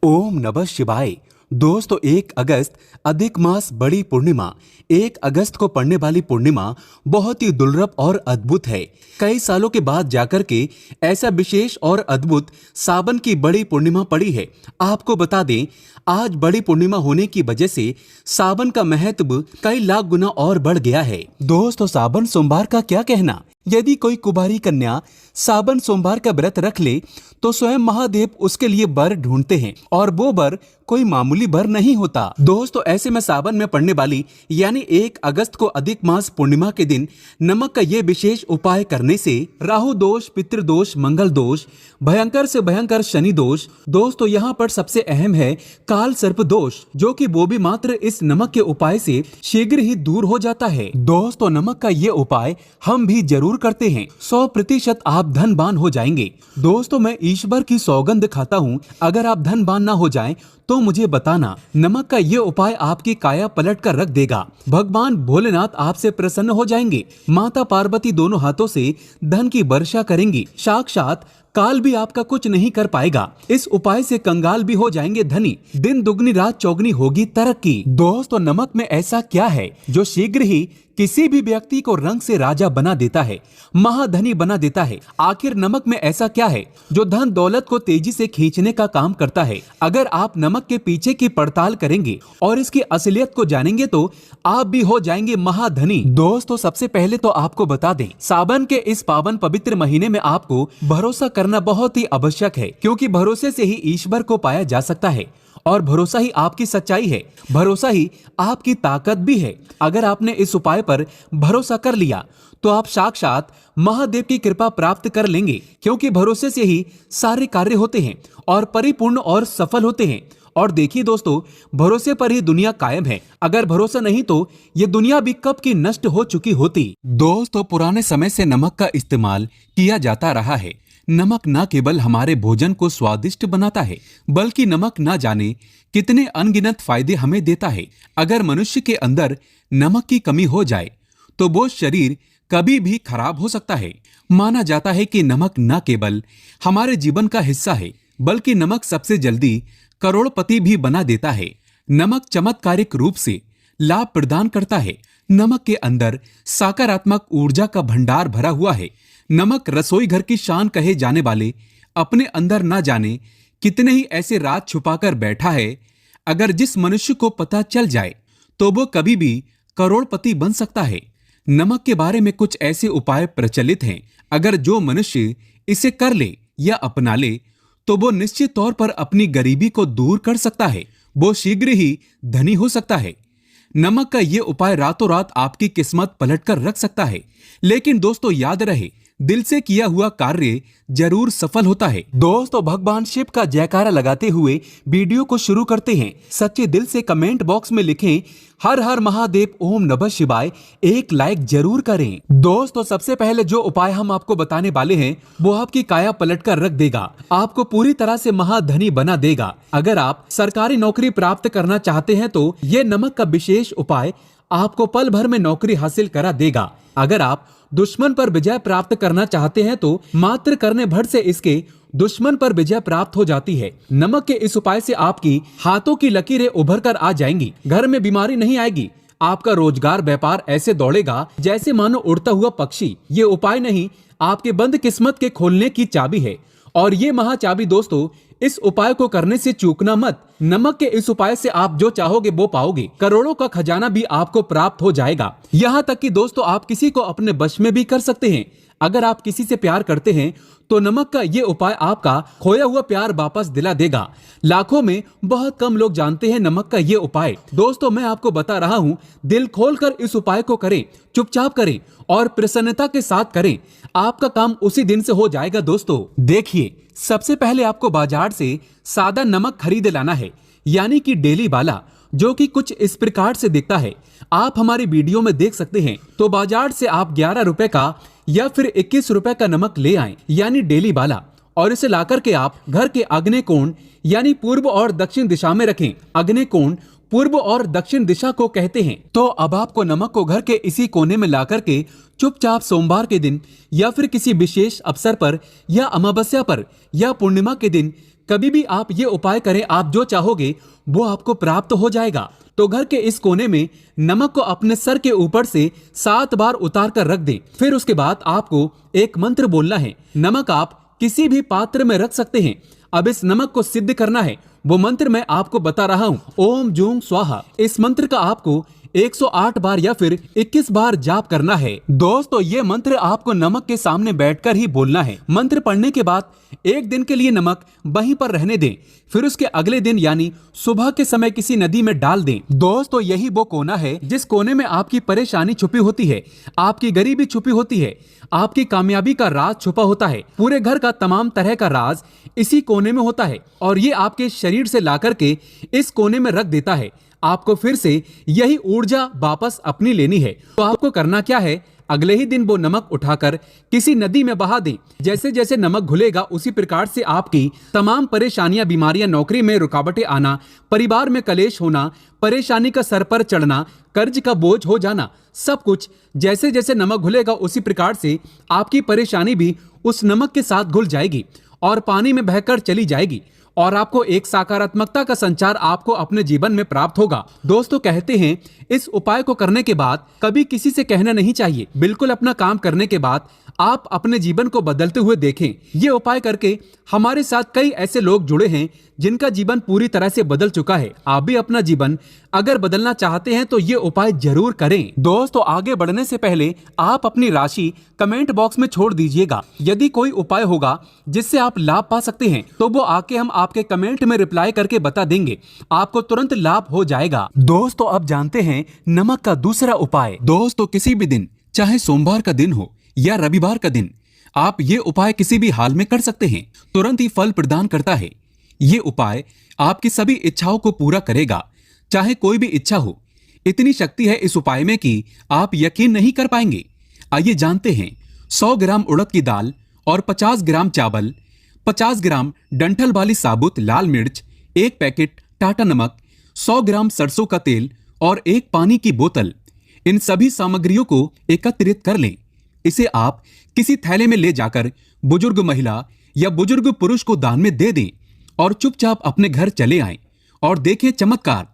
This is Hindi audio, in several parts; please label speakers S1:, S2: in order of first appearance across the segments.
S1: ओम नमः शिवाय। दोस्तों 1 अगस्त अधिक मास बड़ी पूर्णिमा 1 अगस्त को पड़ने वाली पूर्णिमा बहुत ही दुर्लभ और अद्भुत है। कई सालों के बाद जाकर के ऐसा विशेष और अद्भुत सावन की बड़ी पूर्णिमा पड़ी है। आपको बता दें, आज बड़ी पूर्णिमा होने की वजह से सावन का महत्व कई लाख गुना और बढ़ गया है। दोस्तों सावन सोमवार का क्या कहना? यदि कोई कुंवारी कन्या सावन सोमवार का व्रत रख ले तो स्वयं महादेव उसके लिए वर ढूंढते हैं और वो वर कोई मामूली वर नहीं होता। दोस्तों ऐसे में सावन में पड़ने वाली यानी 1 अगस्त को अधिक मास पूर्णिमा के दिन नमक का ये विशेष उपाय करने से राहु दोष, पितृदोष, मंगल दोष, भयंकर से भयंकर शनि दोष, दोस्तों यहाँ पर सबसे अहम है काल सर्प दोष, जो कि वो भी मात्र इस नमक के उपाय से शीघ्र ही दूर हो जाता है। दोस्तों नमक का ये उपाय हम भी जरूर करते हैं, 100% आप धनवान हो जाएंगे। दोस्तों मैं ईश्वर की सौगंध खाता हूँ, अगर आप धनवान ना हो जाएं तो मुझे बताना। नमक का ये उपाय आपकी काया पलट कर रख देगा। भगवान भोलेनाथ आपसे प्रसन्न हो जाएंगे। माता पार्वती दोनों हाथों से धन की वर्षा करेंगी। साक्षात काल भी आपका कुछ नहीं कर पाएगा। इस उपाय से कंगाल भी हो जाएंगे धनी। दिन दुगनी रात चौगनी होगी तरक्की। दोस्तों नमक में ऐसा क्या है जो शीघ्र ही किसी भी व्यक्ति को रंग से राजा बना देता है, महाधनी बना देता है? आखिर नमक में ऐसा क्या है जो धन दौलत को तेजी से खींचने का काम करता है? अगर आप नमक के पीछे की पड़ताल करेंगे और इसकी असलियत को जानेंगे तो आप भी हो जाएंगे महाधनी। दोस्तों सबसे पहले तो आपको बता दें, सावन के इस पावन पवित्र महीने में आपको भरोसा करना बहुत ही आवश्यक है, क्योंकि भरोसे से ही ईश्वर को पाया जा सकता है और भरोसा ही आपकी सच्चाई है, भरोसा ही आपकी ताकत भी है। अगर आपने इस उपाय पर भरोसा कर लिया तो आप साक्षात महादेव की कृपा प्राप्त कर लेंगे, क्योंकि भरोसे से ही सारे कार्य होते हैं और परिपूर्ण और सफल होते हैं। और देखिए दोस्तों, भरोसे पर ही दुनिया कायम है। अगर भरोसा नहीं तो ये दुनिया भी कब की नष्ट हो चुकी होती। दोस्तों पुराने समय से नमक का इस्तेमाल किया जाता रहा है। नमक न केवल हमारे भोजन को स्वादिष्ट बनाता है, बल्कि नमक न जाने कितने अनगिनत फायदे हमें देता है। अगर मनुष्य के अंदर नमक की कमी हो जाए तो वो शरीर कभी भी खराब हो सकता है। माना जाता है कि नमक न केवल हमारे जीवन का हिस्सा है, बल्कि नमक सबसे जल्दी करोड़पति भी बना देता है। नमक चमत्कारिक रूप से लाभ प्रदान करता है। नमक के अंदर सकारात्मक ऊर्जा का भंडार भरा हुआ है। नमक रसोई घर की शान कहे जाने वाले अपने अंदर ना जाने कितने ही ऐसे राज छुपाकर बैठा है। अगर जिस मनुष्य को पता चल जाए तो वो कभी भी करोड़पति बन सकता है। नमक के बारे में कुछ ऐसे उपाय प्रचलित हैं, अगर जो मनुष्य इसे कर ले या अपना ले तो वो निश्चित तौर पर अपनी गरीबी को दूर कर सकता है। वो शीघ्र ही धनी हो सकता है। नमक का ये उपाय रातों रात आपकी किस्मत पलट कर रख सकता है। लेकिन दोस्तों याद रहे, दिल से किया हुआ कार्य जरूर सफल होता है। दोस्तों भगवान शिव का जयकारा लगाते हुए वीडियो को शुरू करते हैं। सच्चे दिल से कमेंट बॉक्स में लिखें हर हर महादेव, ओम नमः शिवाय, एक लाइक जरूर करें। दोस्तों सबसे पहले जो उपाय हम आपको बताने वाले हैं वो आपकी काया पलट कर रख देगा, आपको पूरी तरह से महाधनी बना देगा। अगर आप सरकारी नौकरी प्राप्त करना चाहते हैं तो ये नमक का विशेष उपाय आपको पल भर में नौकरी हासिल करा देगा। अगर आप दुश्मन पर विजय प्राप्त करना चाहते हैं तो मात्र करने भर से इसके दुश्मन पर विजय प्राप्त हो जाती है। नमक के इस उपाय से आपकी हाथों की लकीरें उभर कर आ जाएंगी। घर में बीमारी नहीं आएगी। आपका रोजगार व्यापार ऐसे दौड़ेगा जैसे मानो उड़ता हुआ पक्षी। ये उपाय नहीं, आपके बंद किस्मत के खोलने की चाबी है। और ये महाचाबी दोस्तों, इस उपाय को करने से चूकना मत। नमक के इस उपाय से आप जो चाहोगे वो पाओगे। करोड़ों का खजाना भी आपको प्राप्त हो जाएगा। यहाँ तक कि दोस्तों आप किसी को अपने वश में भी कर सकते हैं। अगर आप किसी से प्यार करते हैं तो नमक का ये उपाय आपका खोया हुआ प्यार वापस दिला देगा। लाखों में बहुत कम लोग जानते हैं नमक का ये उपाय। दोस्तों मैं आपको बता रहा हूँ, दिल खोलकर इस उपाय को करें, चुपचाप करें और प्रसन्नता के साथ करें। आपका काम उसी दिन से हो जाएगा। दोस्तों देखिए, सबसे पहले आपको बाजार से सादा नमक खरीद लाना है, यानी कि डेली वाला, जो कि कुछ इस प्रकार से दिखता है। आप हमारी वीडियो में देख सकते हैं। तो बाजार से आप 11 रुपए का या फिर 21 रुपए का नमक ले आएं, यानी डेली वाला, और इसे लाकर के आप घर के आग्नेय कोण यानी पूर्व और दक्षिण दिशा में रखें। आग्नेय कोण पूर्व और दक्षिण दिशा को कहते हैं। तो अब आपको नमक को घर के इसी कोने में लाकर के चुपचाप सोमवार के दिन या फिर किसी विशेष अवसर पर या अमावस्या पर या पूर्णिमा के दिन कभी भी आप ये उपाय करें, आप जो चाहोगे वो आपको प्राप्त हो जाएगा। तो घर के इस कोने में नमक को अपने सर के ऊपर से 7 बार उतार कर रख दें। फिर उसके बाद आपको एक मंत्र बोलना है। नमक आप किसी भी पात्र में रख सकते हैं। अब इस नमक को सिद्ध करना है, वो मंत्र मैं आपको बता रहा हूँ। ओम जूं स्वाहा। इस मंत्र का आपको 108 बार या फिर 21 बार जाप करना है। दोस्तों, ये मंत्र आपको नमक के सामने बैठकर ही बोलना है। मंत्र पढ़ने के बाद एक दिन के लिए नमक वहीं पर रहने दें। फिर उसके अगले दिन यानी सुबह के समय किसी नदी में डाल दें। दोस्तों, यही वो कोना है जिस कोने में आपकी परेशानी छुपी होती है, आपकी गरीबी छुपी होती है, आपकी कामयाबी का राज छुपा होता है। पूरे घर का तमाम तरह का राज इसी कोने में होता है और ये आपके शरीर से ला करके इस कोने में रख देता है। आपको फिर से यही ऊर्जा वापस अपनी लेनी है। तो आपको करना क्या है, अगले ही दिन वो नमक उठाकर किसी नदी में बहा दें। जैसे जैसे नमक घुलेगा उसी प्रकार से आपकी तमाम परेशानियां, बीमारियां, नौकरी में रुकावटें आना, परिवार में कलेश होना, परेशानी का सर पर चढ़ना, कर्ज का बोझ हो जाना, सब कुछ जैसे जैसे नमक घुलेगा उसी प्रकार से आपकी परेशानी भी उस नमक के साथ घुल जाएगी और पानी में बहकर चली जाएगी और आपको एक सकारात्मकता का संचार आपको अपने जीवन में प्राप्त होगा। दोस्तों, कहते हैं इस उपाय को करने के बाद कभी किसी से कहना नहीं चाहिए। बिल्कुल अपना काम करने के बाद आप अपने जीवन को बदलते हुए देखें। ये उपाय करके हमारे साथ कई ऐसे लोग जुड़े हैं जिनका जीवन पूरी तरह से बदल चुका है। आप भी अपना जीवन अगर बदलना चाहते हैं तो ये उपाय जरूर करें। दोस्तों, आगे बढ़ने से पहले आप अपनी राशि कमेंट बॉक्स में छोड़ दीजिएगा। यदि कोई उपाय होगा जिससे आप लाभ पा सकते हैं तो वो आके हम आपके कमेंट में रिप्लाई करके बता देंगे, आपको तुरंत लाभ हो जाएगा। दोस्तों, अब जानते हैं नमक का दूसरा उपाय। दोस्तों, किसी भी दिन, चाहे सोमवार का दिन हो या रविवार का दिन, आप ये उपाय किसी भी हाल में कर सकते हैं। तुरंत ही फल प्रदान करता है। ये उपाय आपकी सभी इच्छाओं को पूरा करेगा, चाहे कोई भी इच्छा हो। इतनी शक्ति है इस उपाय में कि आप यकीन नहीं कर पाएंगे। आइए जानते हैं। 100 ग्राम उड़द की दाल और 50 ग्राम चावल, 50 ग्राम डंठल वाली साबुत लाल मिर्च, 1 पैकेट टाटा नमक, 100 ग्राम सरसों का तेल और 1 पानी की बोतल। इन सभी सामग्रियों को एकत्रित कर लें। इसे आप किसी थैले में ले जाकर बुजुर्ग महिला या बुजुर्ग पुरुष को दान में दे दें और चुपचाप अपने घर चले आएं और देखें चमत्कार।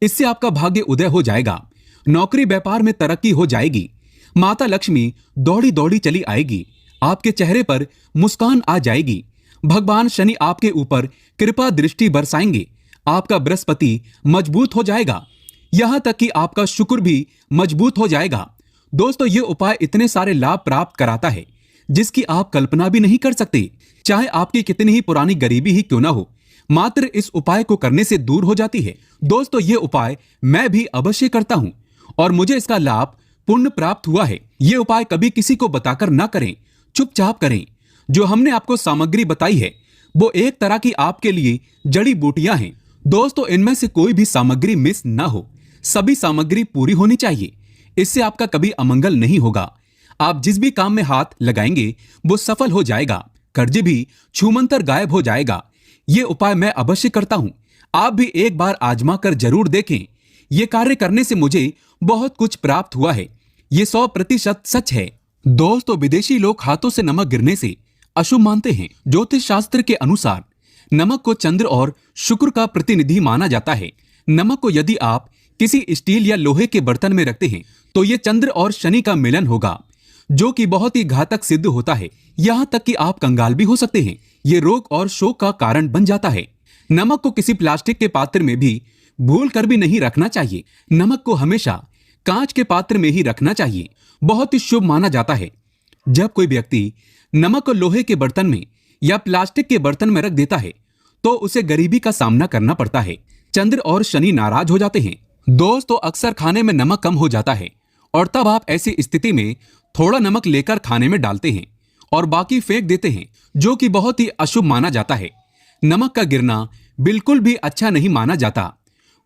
S1: इससे आपका भाग्य उदय हो जाएगा, नौकरी व्यापार में तरक्की हो जाएगी, माता लक्ष्मी दौड़ी दौड़ी चली आएगी, आपके चेहरे पर मुस्कान आ जाएगी, भगवान शनि आपके ऊपर कृपा दृष्टि बरसाएंगे, आपका बृहस्पति मजबूत हो जाएगा, यहां तक कि आपका शुक्र भी मजबूत हो जाएगा। दोस्तों, ये उपाय इतने सारे लाभ प्राप्त कराता है जिसकी आप कल्पना भी नहीं कर सकते। चाहे आपकी कितनी ही पुरानी गरीबी ही क्यों ना हो, मात्र इस उपाय को करने से दूर हो जाती है। दोस्तों, ये उपाय मैं भी अवश्य करता हूं और मुझे इसका लाभ पुण्य प्राप्त हुआ है। ये उपाय कभी किसी को बताकर ना करें, चुपचाप करें। जो हमने आपको सामग्री बताई है वो एक तरह की आपके लिए जड़ी बूटियां हैं। दोस्तों, इनमें से कोई भी सामग्री मिस ना हो, सभी सामग्री पूरी होनी चाहिए। इससे आपका कभी अमंगल नहीं होगा। आप जिस भी काम में हाथ लगाएंगे वो सफल हो जाएगा, कर्ज भी छूमंतर गायब हो जाएगा। ये उपाय मैं अवश्य करता हूं, आप भी एक बार आजमा कर जरूर देखें। ये कार्य करने से मुझे बहुत कुछ प्राप्त हुआ है, ये 100% सच है। दोस्तों, विदेशी लोग हाथों से नमक गिरने से अशुभ मानते हैं। ज्योतिष शास्त्र के अनुसार नमक को चंद्र और शुक्र का प्रतिनिधि माना जाता है। नमक को यदि आप किसी स्टील या लोहे के बर्तन में रखते हैं तो ये चंद्र और शनि का मिलन होगा, जो कि बहुत ही घातक सिद्ध होता है। यहाँ तक कि आप कंगाल भी हो सकते हैं। ये रोग और शोक का कारण बन जाता है। नमक को किसी प्लास्टिक के पात्र में भी भूल कर भी नहीं रखना चाहिए। नमक को हमेशा कांच के पात्र में ही रखना चाहिए, बहुत ही शुभ माना जाता है। जब कोई व्यक्ति नमक को लोहे के बर्तन में या प्लास्टिक के बर्तन में रख देता है तो उसे गरीबी का सामना करना पड़ता है। चंद्र और शनि नाराज हो जाते हैं। दोस्तों, अक्सर खाने में नमक कम हो जाता है और तब आप ऐसी स्थिति में थोड़ा नमक लेकर खाने में डालते हैं और बाकी फेंक देते हैं, जो कि बहुत ही अशुभ माना जाता है। नमक का गिरना बिल्कुल भी अच्छा नहीं माना जाता।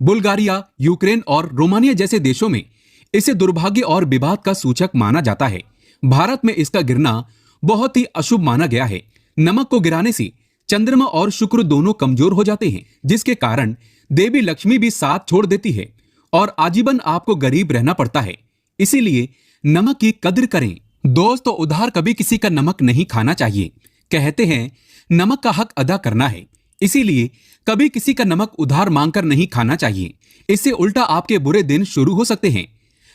S1: बुल्गारिया, यूक्रेन और रोमानिया जैसे देशों में इसे दुर्भाग्य और विवाद का सूचक माना जाता है। भारत में इसका गिरना बहुत ही अशुभ माना गया है। नमक को गिराने से चंद्रमा और शुक्र दोनों कमजोर हो जाते हैं, जिसके कारण देवी लक्ष्मी भी साथ छोड़ देती है और आजीवन आपको गरीब रहना पड़ता है। इसीलिए नमक की कद्र करें। दोस्तों, उधार कभी किसी का नमक नहीं खाना चाहिए। कहते हैं नमक का हक अदा करना है, इसीलिए कभी किसी का नमक उधार मांगकर नहीं खाना चाहिए। इससे उल्टा आपके बुरे दिन शुरू हो सकते हैं।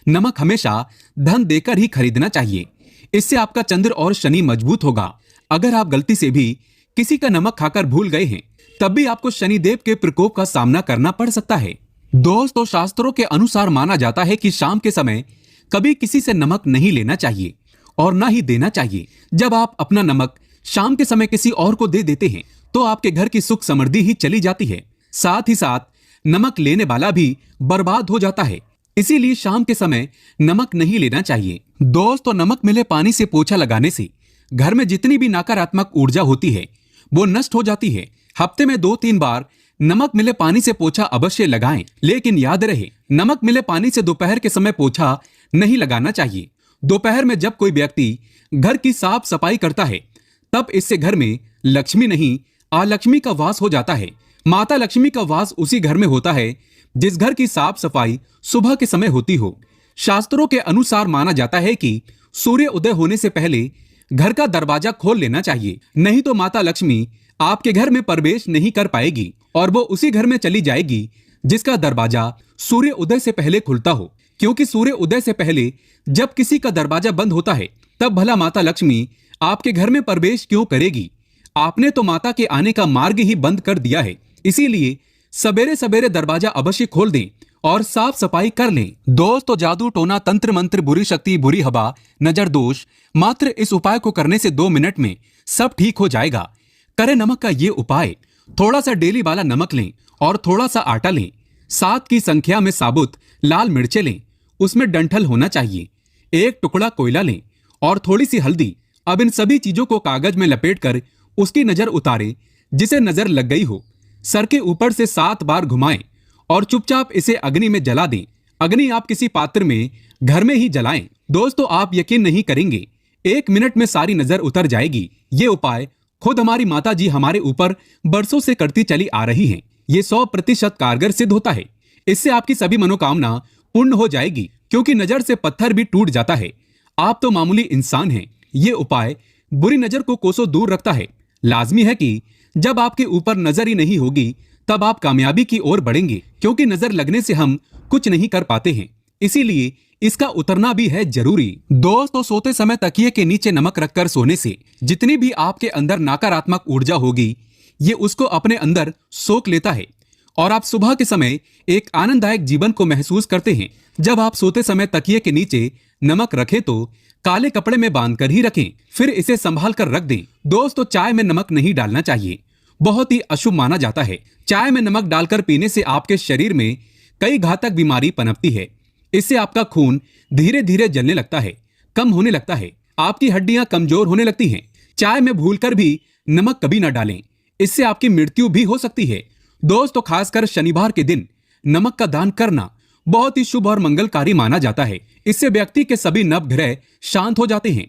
S1: नमक हमेशा धन देकर ही खरीदना चाहिए। इससे आपका चंद्र और शनि मजबूत होगा। अगर आप गलती से भी किसी का नमक खाकर भूल गए हैं, तब भी आपको शनिदेव के प्रकोप का सामना करना पड़ सकता है। दोस्तों, शास्त्रों के अनुसार माना जाता है कि शाम के समय कभी किसी से नमक नहीं लेना चाहिए और ना ही देना चाहिए। जब आप अपना नमक शाम के समय किसी और को दे देते हैं तो आपके घर की सुख समृद्धि ही चली जाती है। साथ ही साथ नमक लेने वाला भी बर्बाद हो जाता है। इसीलिए शाम के समय नमक नहीं लेना चाहिए। दोस्तों, नमक मिले पानी से पोछा लगाने से घर में जितनी भी नकारात्मक ऊर्जा होती है वो नष्ट हो जाती है। हफ्ते में 2-3 बार नमक मिले पानी से पोछा अवश्य लगाएं, लेकिन याद रहे नमक मिले पानी से दोपहर के समय पोछा नहीं लगाना चाहिए। दोपहर में जब कोई व्यक्ति घर की साफ सफाई करता है तब इससे घर में लक्ष्मी नहीं अलक्ष्मी का वास हो जाता है। माता लक्ष्मी का वास उसी घर में होता है जिस घर की साफ सफाई सुबह के समय होती हो। शास्त्रों के अनुसार माना जाता है कि सूर्य उदय होने से पहले घर का दरवाजा खोल लेना चाहिए, नहीं तो माता लक्ष्मी आपके घर में प्रवेश नहीं कर पाएगी और वो उसी घर में चली जाएगी जिसका दरवाजा सूर्य उदय से पहले खुलता हो। क्योंकि सूर्य उदय से पहले जब किसी का दरवाजा बंद होता है तब भला माता लक्ष्मी आपके घर में प्रवेश क्यों करेगी? आपने तो माता के आने का मार्ग ही बंद कर दिया है। इसीलिए सवेरे सवेरे दरवाजा अवश्य खोल दें और साफ सफाई कर लें। दोस्तों, जादू टोना तंत्र मंत्र बुरी शक्ति बुरी हवा नजर दोष, मात्र इस उपाय को करने से 2 मिनट में सब ठीक हो जाएगा। करें नमक का ये उपाय। थोड़ा सा डेली वाला नमक लें और थोड़ा सा आटा लें। 7 की संख्या में साबुत लाल मिर्चें लें, उसमें डंठल होना चाहिए। 1 टुकड़ा कोयला लें और थोड़ी सी हल्दी। अब इन सभी चीजों को कागज में लपेटकर उसकी नजर उतारें जिसे नजर लग गई हो। सर के ऊपर से 7 बार घुमाएं और चुपचाप इसे अग्नि में जला दें। अग्नि आप किसी पात्र में घर में ही जलाएं। दोस्तों, आप यकीन नहीं करेंगे, 1 मिनट में सारी नजर उतर जाएगी। ये उपाय खुद हमारी माता जी हमारे ऊपर बरसों से करती चली आ रही हैं। ये 100% कारगर सिद्ध होता है। इससे आपकी सभी मनोकामना पूर्ण हो जाएगी, क्योंकि नजर से पत्थर भी टूट जाता है। आप तो मामूली इंसान हैं। ये उपाय बुरी नजर को कोसों दूर रखता है। लाजमी है कि जब आपके ऊपर नजर ही नहीं होगी तब आप कामयाबी की ओर बढ़ेंगे, क्योंकि नजर लगने से हम कुछ नहीं कर पाते हैं। इसीलिए इसका उतरना भी है जरूरी। दोस्तों, सोते समय तकिए के नीचे नमक रखकर सोने से जितनी भी आपके अंदर नकारात्मक ऊर्जा होगी ये उसको अपने अंदर सोख लेता है और आप सुबह के समय एक आनंददायक जीवन को महसूस करते हैं। जब आप सोते समय तकिए के नीचे नमक रखें तो काले कपड़े में बांधकर ही रखें, फिर इसे संभाल कर रख दें। दोस्तों, चाय में नमक नहीं डालना चाहिए, बहुत ही अशुभ माना जाता है। चाय में नमक डालकर पीने से आपके शरीर में कई घातक बीमारी पनपती है। इससे आपका खून धीरे धीरे जलने लगता है, कम होने लगता है, आपकी हड्डियां कमजोर होने लगती हैं। चाय में भूलकर भी नमक कभी न डालें, इससे आपकी मृत्यु भी हो सकती है। दोस्तों, खासकर शनिवार के दिन नमक का दान करना बहुत ही शुभ और मंगलकारी माना जाता है। इससे व्यक्ति के सभी नवग्रह शांत हो जाते हैं।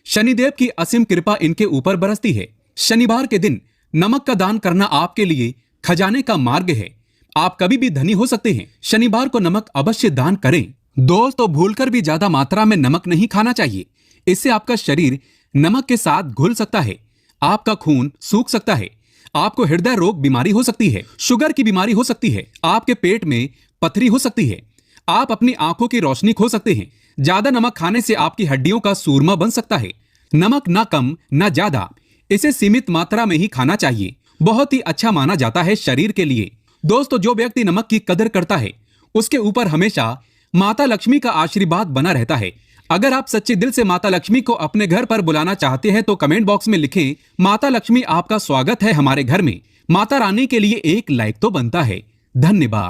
S1: शनिदेव की असीम कृपा इनके ऊपर बरसती है। शनिवार के दिन नमक का दान करना आपके लिए खजाने का मार्ग है। आप कभी भी धनी हो सकते हैं। शनिवार को नमक अवश्य दान करें। दोस्तों, भूलकर भी ज्यादा मात्रा में नमक नहीं खाना चाहिए। इससे आपका शरीर नमक के साथ घुल सकता है, आपका खून सूख सकता है, आपको हृदय रोग बीमारी हो सकती है, शुगर की बीमारी हो सकती है, आपके पेट में पथरी हो सकती है, आप अपनी आंखों की रोशनी खो सकते हैं। ज्यादा नमक खाने से आपकी हड्डियों का सूरमा बन सकता है। नमक ना कम ना ज्यादा, इसे सीमित मात्रा में ही खाना चाहिए। बहुत ही अच्छा माना जाता है शरीर के लिए। दोस्तों, जो व्यक्ति नमक की कदर करता है उसके ऊपर हमेशा माता लक्ष्मी का आशीर्वाद बना रहता है। अगर आप सच्चे दिल से माता लक्ष्मी को अपने घर पर बुलाना चाहते हैं तो कमेंट बॉक्स में लिखें, माता लक्ष्मी आपका स्वागत है हमारे घर में। माता रानी के लिए एक लाइक तो बनता है। धन्यवाद।